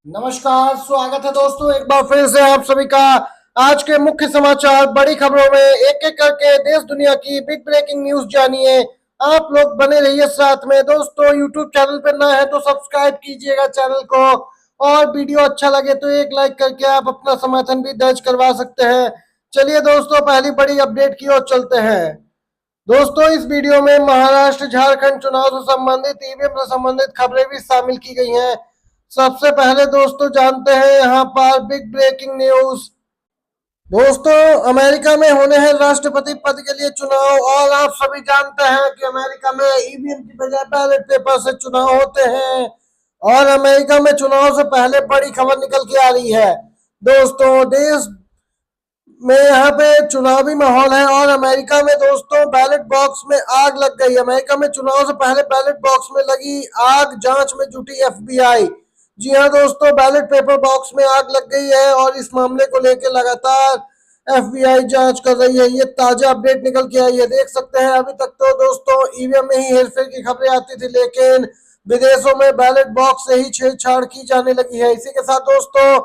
नमस्कार, स्वागत है दोस्तों एक बार फिर से आप सभी का। आज के मुख्य समाचार, बड़ी खबरों में एक एक करके देश दुनिया की बिग ब्रेकिंग न्यूज जानिए। आप लोग बने रहिए साथ में दोस्तों। यूट्यूब चैनल पर नए हैं तो सब्सक्राइब कीजिएगा चैनल को, और वीडियो अच्छा लगे तो एक लाइक करके आप अपना समर्थन भी दर्ज करवा सकते हैं। चलिए दोस्तों, पहली बड़ी अपडेट की ओर चलते हैं। दोस्तों, इस वीडियो में महाराष्ट्र झारखंड चुनाव से संबंधित, ईवीएम से संबंधित खबरें भी शामिल की गई हैं। सबसे पहले दोस्तों जानते हैं यहाँ पर बिग ब्रेकिंग न्यूज। दोस्तों, अमेरिका में होने हैं राष्ट्रपति पद के लिए चुनाव, और आप सभी जानते हैं कि अमेरिका में ईवीएम की बजाय बैलेट पेपर से चुनाव होते हैं। और अमेरिका में चुनाव से पहले बड़ी खबर निकल के आ रही है। दोस्तों, देश में यहाँ पे चुनावी माहौल है, और अमेरिका में दोस्तों बैलेट बॉक्स में आग लग गई। अमेरिका में चुनाव से पहले बैलेट बॉक्स में लगी आग, जांच में जुटी एफबीआई। जी हाँ दोस्तों, बैलेट पेपर बॉक्स में आग लग गई है, और इस मामले को लेकर लगातार एफबीआई जांच कर रही है। ये ताजा अपडेट निकल के आई है, देख सकते हैं। अभी तक तो दोस्तों ईवीएम में ही हेरफेर की खबरें आती थी, लेकिन विदेशों में बैलेट बॉक्स से ही छेड़छाड़ की जाने लगी है। इसी के साथ दोस्तों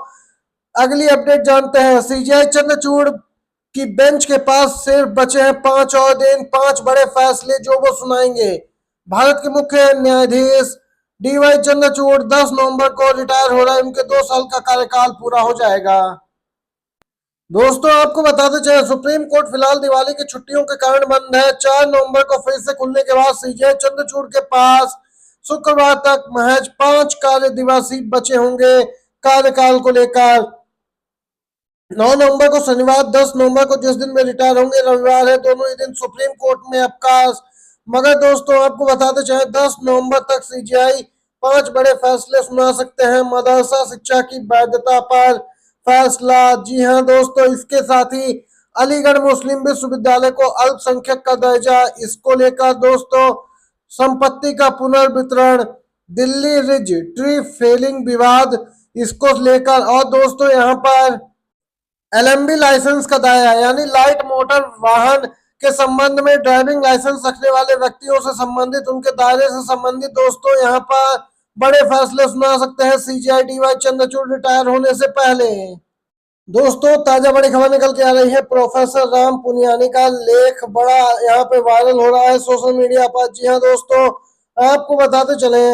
अगली अपडेट जानते हैं। सीजीआई चंद्रचूड़ की बेंच के पास सिर्फ बचे हैं 5 और दिन, 5 बड़े फैसले जो वो सुनाएंगे। भारत के मुख्य न्यायाधीश डीवाई चंद्रचूड़ 10 नवंबर को रिटायर हो रहे हैं। उनके 2 साल का कार्यकाल पूरा हो जाएगा। दोस्तों, आपको बताते चले, सुप्रीम कोर्ट फिलहाल दिवाली की छुट्टियों के कारण बंद है। 4 नवंबर को फिर से खुलने के बाद सीजीआई चंद्रचूड़ के पास शुक्रवार तक महज 5 कार्य दिवस ही बचे होंगे कार्यकाल को लेकर। 9 नवंबर को शनिवार, 10 नवंबर को जिस दिन में रिटायर होंगे रविवार है, दोनों ही दिन सुप्रीम कोर्ट में अवकाश। मगर दोस्तों आपको बताते चाहे 10 नवंबर तक सीजीआई 5 बड़े फैसले सुना सकते हैं। मदरसा शिक्षा की वैधता पर फैसला। जी हाँ दोस्तों, इसके साथ ही अलीगढ़ मुस्लिम विश्वविद्यालय को अल्पसंख्यक का दर्जा, इसको लेकर दोस्तों संपत्ति का पुनर्वितरण, दिल्ली रिज ट्री फेलिंग विवाद, इसको लेकर, और दोस्तों यहाँ पर एलएमबी लाइसेंस का दायरा, यानी लाइट मोटर वाहन के संबंध में ड्राइविंग लाइसेंस रखने वाले व्यक्तियों से संबंधित, उनके दायरे से संबंधित दोस्तों यहाँ पर बड़े फैसले सुना सकते हैं सीजीआई डीवाई चंद्रचूड़ रिटायर होने से पहले। दोस्तों, ताजा बड़ी खबर निकल के आ रही है। प्रोफेसर राम पुनियानी का लेख बड़ा यहाँ पे वायरल हो रहा है सोशल मीडिया पर। जी हाँ दोस्तों, आपको बताते चले,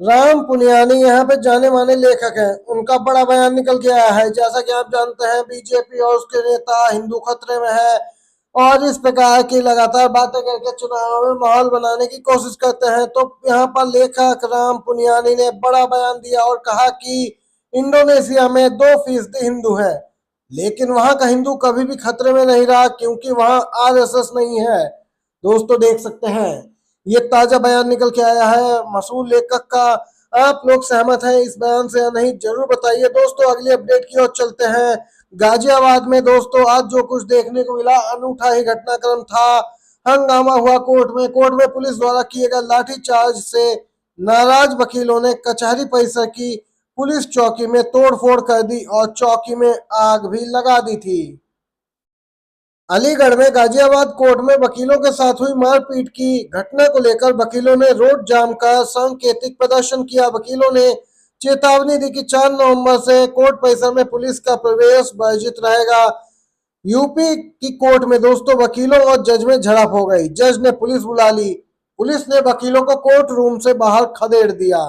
राम पुनियानी यहाँ पे जाने माने लेखक हैं। उनका बड़ा बयान निकल के आया है। जैसा कि आप जानते हैं, बीजेपी और उसके नेता हिंदू खतरे में है, और इस प्रकार की लगातार बातें करके चुनाव में माहौल बनाने की कोशिश करते हैं। तो यहाँ पर लेखक राम पुनियानी ने बड़ा बयान दिया और कहा कि इंडोनेशिया में 2% हिंदू है, लेकिन वहां का हिंदू कभी भी खतरे में नहीं रहा, क्योंकि वहां आरएसएस नहीं है। दोस्तों देख सकते हैं, ये ताजा बयान निकल के आया है मशहूर लेखक का। आप लोग सहमत हैं इस बयान से या नहीं, जरूर बताइए। दोस्तों अगली अपडेट की ओर चलते हैं। गाजियाबाद में दोस्तों आज जो कुछ देखने को मिला, अनूठा ही घटनाक्रम था। हंगामा हुआ कोर्ट में पुलिस द्वारा किए गए लाठीचार्ज से नाराज वकीलों ने कचहरी परिसर की पुलिस चौकी में तोड़फोड़ कर दी, और चौकी में आग भी लगा दी थी। अलीगढ़ में गाजियाबाद कोर्ट में वकीलों के साथ हुई मारपीट की घटना को लेकर वकीलों ने रोड जाम का सांकेतिक प्रदर्शन किया। वकीलों ने चेतावनी दी कि 4 नवंबर से कोर्ट परिसर में पुलिस का प्रवेश वर्जित रहेगा। यूपी की कोर्ट में दोस्तों वकीलों और जज में झड़प हो गई। जज ने पुलिस बुला ली। पुलिस ने वकीलों को कोर्ट रूम से बाहर खदेड़ दिया।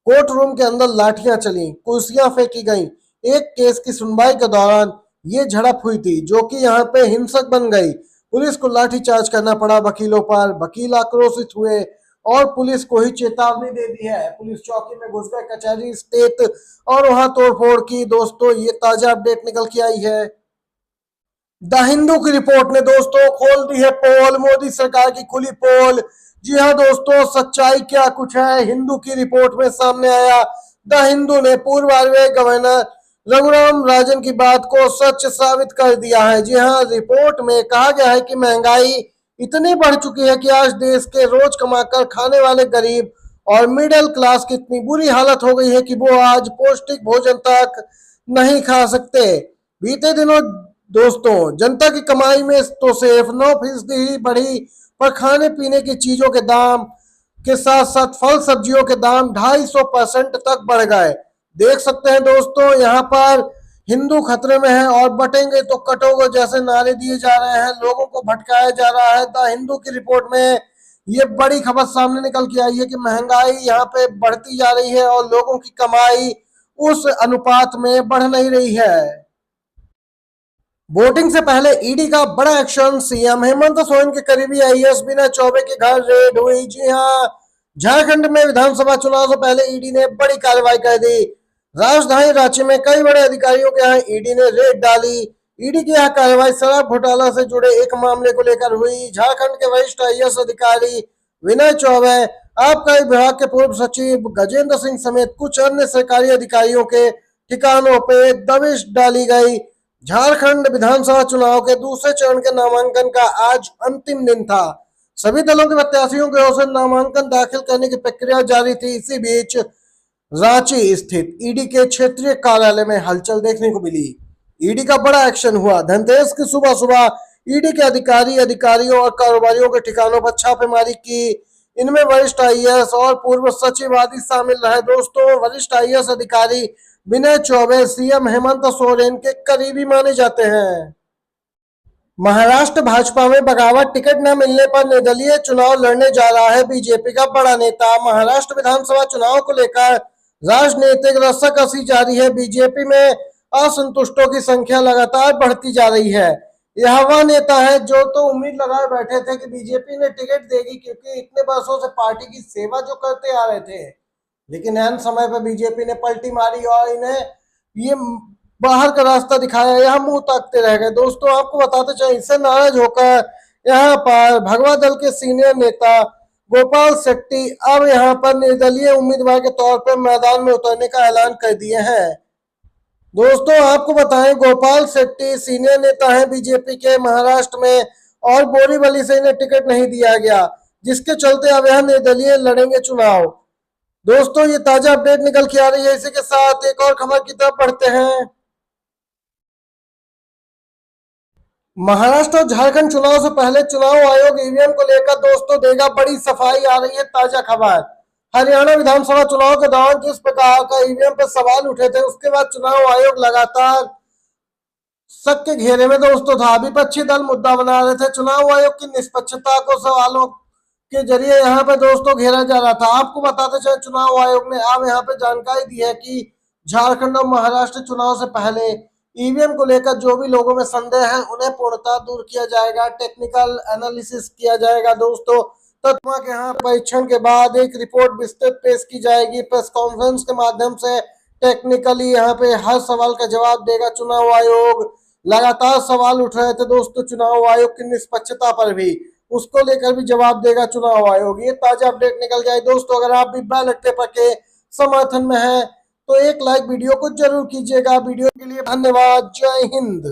कोर्ट रूम के अंदर लाठियां चली, कुर्सियां फेंकी गईं। एक केस की सुनवाई के दौरान ये झड़प हुई थी, जो कि यहाँ पे हिंसक बन गई। पुलिस को लाठीचार्ज करना पड़ा वकीलों पर। वकील आक्रोशित हुए और पुलिस को ही चेतावनी दे दी है। पुलिस चौकी में घुस गए, कचहरी स्थित, और वहां तोड़फोड़ की। दोस्तों ये ताजा अपडेट निकल के आई है। द हिंदू की रिपोर्ट ने दोस्तों खोल दी है पोल, मोदी सरकार की खुली पोल। जी हाँ दोस्तों, सच्चाई क्या कुछ है हिंदू की रिपोर्ट में सामने आया। द हिंदू ने पूर्व आरबीआई गवर्नर रघुराम राजन की बात को सच साबित कर दिया है। जी हाँ, रिपोर्ट में कहा गया है कि महंगाई इतनी बढ़ चुकी है कि आज देश के रोज कमाकर खाने वाले गरीब और मिडिल क्लास की इतनी बुरी हालत हो गई है कि वो आज पौष्टिक भोजन तक नहीं खा सकते। बीते दिनों दोस्तों जनता की कमाई में तो सिर्फ 9% ही बढ़ी, पर खाने पीने की चीजों के दाम के साथ साथ फल सब्जियों के दाम 250% तक बढ़ गए। देख सकते हैं दोस्तों, यहाँ पर हिंदू खतरे में है और बटेंगे तो कटोगे जैसे नारे दिए जा रहे हैं, लोगों को भटकाया जा रहा है। द हिंदू की रिपोर्ट में ये बड़ी खबर सामने निकल के आई है कि महंगाई यहाँ पे बढ़ती जा रही है और लोगों की कमाई उस अनुपात में बढ़ नहीं रही है। वोटिंग से पहले ईडी का बड़ा एक्शन, सीएम हेमंत सोरेन के करीबी आईएएस विनय चौबे के घर रेड हुई। जी हां, झारखंड में विधानसभा चुनाव से पहले ईडी ने बड़ी कार्रवाई कर दी। राजधानी रांची में कई बड़े अधिकारियों के यहाँ ईडी ने रेड डाली। ईडी की यह कार्रवाई शराब घोटाला से जुड़े एक मामले को लेकर हुई। झारखंड के वरिष्ठ आईएएस अधिकारी विनय चौबे, आबकारी विभाग के पूर्व सचिव गजेंद्र सिंह समेत कुछ अन्य सरकारी अधिकारियों के ठिकानों पर दबिश डाली गई। झारखंड विधानसभा चुनाव के दूसरे चरण के नामांकन का आज अंतिम दिन था। सभी दलों के प्रत्याशियों की ओर से नामांकन दाखिल करने की प्रक्रिया जारी थी। इसी बीच रांची स्थित ईडी के क्षेत्रीय कार्यालय में हलचल देखने को मिली। ईडी का बड़ा एक्शन हुआ। धनतेरस की सुबह सुबह ईडी के अधिकारियों और कारोबारियों के ठिकानों पर छापेमारी की। इनमें वरिष्ठ आईएएस और पूर्व सचिव आदि शामिल रहे। दोस्तों, वरिष्ठ आईएएस अधिकारी विनय चौबे सीएम हेमंत सोरेन के करीबी माने जाते हैं। महाराष्ट्र भाजपा में बगावत, टिकट न मिलने पर निर्दलीय चुनाव लड़ने जा रहा है बीजेपी का बड़ा नेता। महाराष्ट्र विधानसभा चुनाव को लेकर राजनीतिक रस्साकसी जारी है। बीजेपी में असंतुष्टों की संख्या लगातार बढ़ती जा रही है। यह वह नेता है जो तो उम्मीद लगाए बैठे थे कि बीजेपी ने टिकट देगी, क्योंकि इतने वर्षों से पार्टी की सेवा जो करते आ रहे थे, लेकिन ऐन समय पर बीजेपी ने पलटी मारी और इन्हें ये बाहर का रास्ता दिखाया, यहाँ मुंह ताकते रह गए। दोस्तों, आपको बताते चले, इससे नाराज होकर यहाँ पर भगवा दल के सीनियर नेता गोपाल शेट्टी अब यहाँ पर निर्दलीय उम्मीदवार के तौर पर मैदान में उतरने का ऐलान कर दिए हैं। दोस्तों, आपको बताएं, गोपाल शेट्टी सीनियर नेता हैं बीजेपी के महाराष्ट्र में और बोरीवली से इन्हें टिकट नहीं दिया गया, जिसके चलते अब यह निर्दलीय लड़ेंगे चुनाव। दोस्तों, ये ताजा अपडेट निकल के आ रही है। इसी के साथ एक और खबर की तरफ बढ़ते हैं। महाराष्ट्र और झारखंड चुनाव से पहले चुनाव आयोग ईवीएम को लेकर दोस्तों देगा बड़ी सफाई। आ रही है ताजा खबर। हरियाणा विधानसभा चुनाव के दौरान जिस प्रकार का ईवीएम पर सवाल उठे थे, उसके बाद चुनाव आयोग लगातार शक के घेरे में दोस्तों था। विपक्षी दल मुद्दा बना रहे थे। चुनाव आयोग की निष्पक्षता को सवालों के जरिए यहाँ पे दोस्तों घेरा जा रहा था। आपको बताते चले, चुनाव आयोग ने अब यहाँ पे जानकारी दी है कि झारखंड और महाराष्ट्र चुनाव से पहले ईवीएम को लेकर जो भी लोगों में संदेह है, उन्हें पूर्णतः दूर किया जाएगा। टेक्निकल एनालिसिस किया जाएगा। दोस्तों, तत्मा के यहाँ परीक्षण के बाद एक रिपोर्ट विस्तृत पेश की जाएगी। प्रेस कॉन्फ्रेंस के माध्यम से टेक्निकली यहाँ पे हर सवाल का जवाब देगा चुनाव आयोग। लगातार सवाल उठ रहे थे दोस्तों चुनाव आयोग की निष्पक्षता पर भी, उसको लेकर भी जवाब देगा चुनाव आयोग। ये ताजा अपडेट निकल जाए। दोस्तों, अगर आप भी बैलेट पेपर के समर्थन में हैं तो एक लाइक वीडियो को जरूर कीजिएगा। वीडियो के लिए धन्यवाद। जय हिंद।